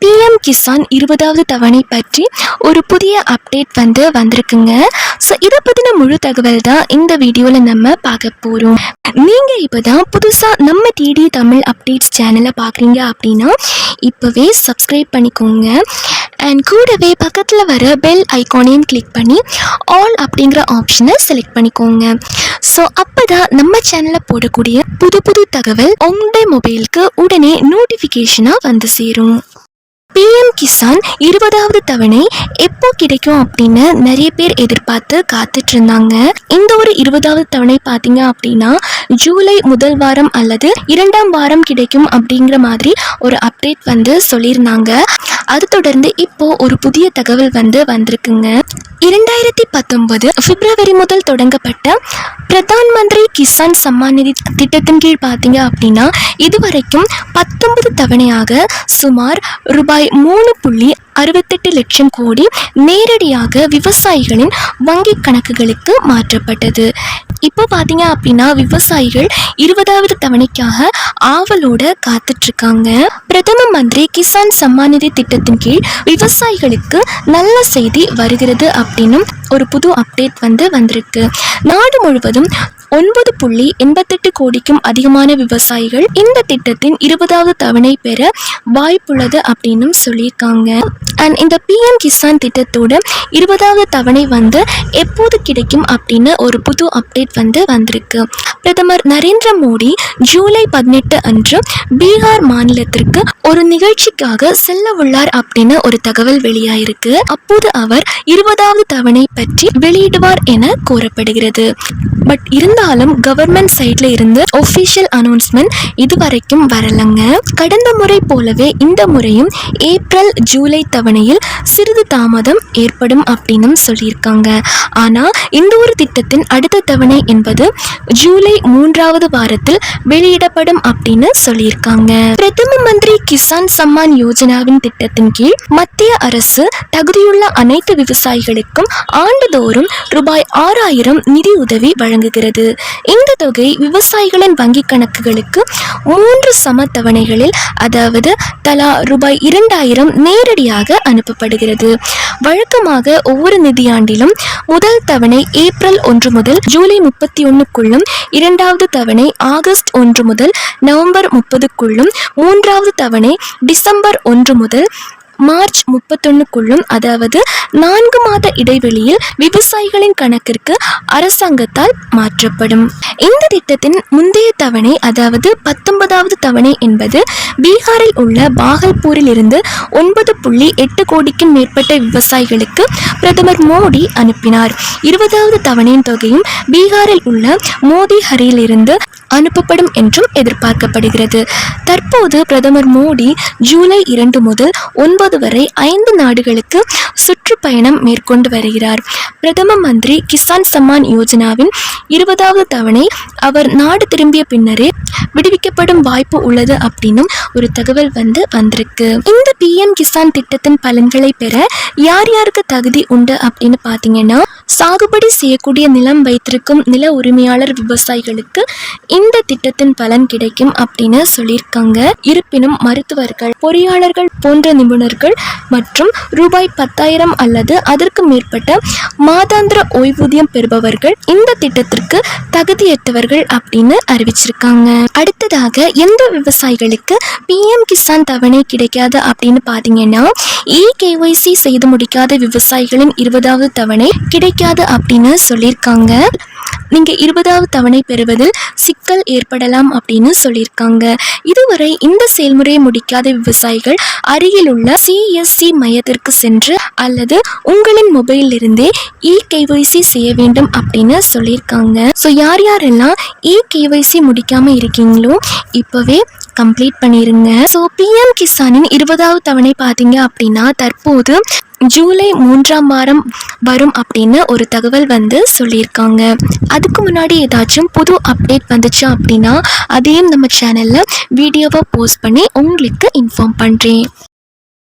PM Kisan 20வது தவணை பற்றி ஒரு புதிய அப்டேட் வந்திருக்குங்க. ஸோ இதை பற்றின முழு தகவல் தான் இந்த வீடியோவில் நம்ம பார்க்க போகிறோம். நீங்கள் இப்போ தான் புதுசாக நம்ம டிடி தமிழ் அப்டேட்ஸ் சேனலை பார்க்குறீங்க அப்படின்னா இப்போவே சப்ஸ்கிரைப் பண்ணிக்கோங்க. அண்ட் கூடவே பக்கத்தில் வர பெல் ஐக்கானையும் கிளிக் பண்ணி ஆல் அப்படிங்கிற ஆப்ஷனை செலக்ட் பண்ணிக்கோங்க. ஸோ அப்போ தான் நம்ம சேனலில் போடக்கூடிய புது தகவல் உங்களுடைய மொபைலுக்கு உடனே நோட்டிஃபிகேஷனாக வந்து சேரும். பிஎம் கிசான் 20வது தவணை எப்போ கிடைக்கும் அப்படின்னு நிறைய பேர் எதிர்பார்த்து காத்துட்டு இருந்தாங்க. இந்த ஒரு 20வது தவணை பார்த்தீங்க அப்படின்னா ஜூலை முதல் வாரம் அல்லது 2ஆம் வாரம் கிடைக்கும் அப்படிங்கிற மாதிரி ஒரு அப்டேட் சொல்லியிருந்தாங்க. அது தொடர்ந்து இப்போ ஒரு புதிய தகவல் வந்திருக்குங்க. 2019 பிப்ரவரி முதல் தொடங்கப்பட்ட பிரதான் மந்திரி கிசான் சம்மான் நிதி திட்டத்தின் கீழ் பார்த்தீங்க அப்படின்னா இதுவரைக்கும் 19 தவணையாக சுமார் ரூபாய் 3.68 லட்சம் கோடி நேரடியாக விவசாயிகளின் வங்கி கணக்குகளுக்கு மாற்றப்பட்டது. இப்போ பார்த்தீங்க அப்படின்னா விவசாயிகள் 20வது தவணைக்காக ஆவலோட காத்துட்டு இருக்காங்க. பிரதம மந்திரி கிசான் சம்மான் நிதி திட்டத்தின் கீழ் விவசாயிகளுக்கு நல்ல செய்தி வருகிறது அப்படின்னு ஒரு புது அப்டேட் வந்திருக்கு. நாடு முழுவதும் 9.88 கோடிக்கும் அதிகமான விவசாயிகள் இந்த திட்டத்தின் 20வது தவணை பெற வாய்ப்புள்ளது அப்படின்னு சொல்லியிருக்காங்க. அண்ட் இந்த பிஎம் கிசான் திட்டத்தோட 20வது தவணை எப்போது கிடைக்கும் அப்படின்னு ஒரு புது அப்டேட் வந்திருக்கு. பிரதமர் நரேந்திர மோடி ஜூலை 18 அன்று பீகார் மாநிலத்திற்கு ஒரு நிகழ்ச்சிக்காக செல்ல உள்ளார் அப்படின்னு ஒரு தகவல் வெளியாயிருக்கு. அப்போது அவர் 20வது தவணை பற்றி வெளியிடுவார் என கூறப்படுகிறது. பட் இருந்தாலும் கவர்மெண்ட் சைட்ல இருந்து ஒஃபிஷியல் அனௌன்ஸ்மெண்ட் இதுவரைக்கும் வரலங்க. கடந்த முறை போலவே இந்த முறையும் ஏப்ரல் ஜூலை தவணையில் சிறிது தாமதம் ஏற்படும் அப்படின்னு சொல்லியிருக்காங்க. ஆனா இந்த ஒரு திட்டத்தின் அடுத்த தவணை என்பது ஜூலை 3வது வாரத்தில் வெளியிடப்படும் அப்படின்னு சொல்லியிருக்காங்க. பிரதம மந்திரி கிசான் சம்மான் யோஜனாவின் திட்டத்தின் கீழ் மத்திய அரசு தகுதியுள்ள அனைத்து விவசாயிகளுக்கும் ஆண்டுதோறும் ரூபாய் 6000 நிதி உதவி வழங்குகிறது. இந்த தொகை விவசாயிகளின் வங்கி கணக்குகளுக்கு 3 சம தவணைகளில் அதாவது தலா ரூபாய் 2000 நேரடியாக அனுப்பப்படுகிறது. வழக்கமாக ஒவ்வொரு நிதியாண்டிலும் முதல் தவணை ஏப்ரல் 1 முதல் ஜூலை 31க்குள்ளும் 2வது தவணை ஆகஸ்ட் 1 முதல் நவம்பர் 30க்குள்ளும் 3வது தவணை டிசம்பர் 1 முதல் மார்ச் 31க்குள்ளும் அதாவது 4 மாத இடைவெளியில் விவசாயிகளின் கணக்கிற்கு அரசாங்கத்தால் மாற்றப்படும். இந்த திட்டத்தின் முந்தைய தவணை அதாவது 19வது தவணை என்பது பீகாரில் உள்ள பாகல்பூரில் இருந்து 9.8 கோடிக்கும் மேற்பட்ட விவசாயிகளுக்கு பிரதமர் மோடி அனுப்பினார். 20வது தவணையின் தொகையும் பீகாரில் உள்ள மோதிஹரில் இருந்து அனுப்பப்படும் என்றும் எதிர்பார்க்கப்படுகிறது. தற்போது பிரதமர் மோடி ஜூலை 2 முதல் 9 வரை 5 நாடுகளுக்கு சுற்றுப்பயணம் மேற்கொண்டு வருகிறார். பிரதம மந்திரி கிசான் சம்மான் யோஜனாவின் 20வது தவணை அவர் நாடு திரும்பிய பின்னரே விடுவிக்கப்படும் வாய்ப்பு உள்ளது அப்படின்னும் ஒரு தகவல் வந்திருக்கு. இந்த பிஎம் கிசான் திட்டத்தின் பலன்களை பெற யார் யாருக்கு தகுதி உண்டு அப்படின்னு பார்த்தீங்கன்னா சாகுபடி செய்யக்கூடிய நிலம் வைத்திருக்கும் நில உரிமையாளர் விவசாயிகளுக்கு இந்த திட்டத்தின் பலன் கிடைக்கும் அப்படின்னு சொல்லியிருக்காங்க. இருப்பினும் மருத்துவர்கள், பொறியாளர்கள் போன்ற நிபுணர்கள் மற்றும் ரூபாய் 10,000 அல்லது அதற்கு மேற்பட்ட மாதாந்திர ஓய்வூதியம் பெறுபவர்கள் இந்த திட்டத்திற்கு தகுதியற்றவர்கள் அப்படின்னு அறிவிச்சிருக்காங்க. அடுத்ததாக எந்த விவசாயிகளுக்கு பிஎம் கிசான் தவணை கிடைக்காது அப்படின்னு பார்த்தீங்கன்னா KYC செய்து முடிக்காத விவசாயிகளின் 20வது தவணை கிடைக்காது அப்படின்னு சொல்லியிருக்காங்க. நீங்க 20வது தவணை பெறுவதில் சிக்கல் ஏற்படலாம் அப்படின்னு சொல்லியிருக்காங்க. இதுவரை இந்த செயல்முறையை முடிக்காத விவசாயிகள் அருகில் உள்ள CSC மையத்திற்கு சென்று அல்லது உங்களின் மொபைலில் இருந்தே KYC செய்ய வேண்டும் அப்படின்னு சொல்லியிருக்காங்க. ஸோ யாரெல்லாம் KYC முடிக்காம இருக்கீங்களோ இப்பவே கம்ப்ளீட் பண்ணிருங்க. ஸோ பிஎம் கிசானின் 20வது தவணை பார்த்தீங்க அப்படின்னா தற்போது ஜூலை 3ஆம் வாரம் வரும் அப்படின்னு ஒரு தகவல் சொல்லியிருக்காங்க. அதுக்கு முன்னாடி ஏதாச்சும் புது அப்டேட் வந்துச்சு அப்படின்னா அதையும் நம்ம சேனலில் வீடியோவை போஸ்ட் பண்ணி உங்களுக்கு இன்ஃபார்ம் பண்ணுறேன்.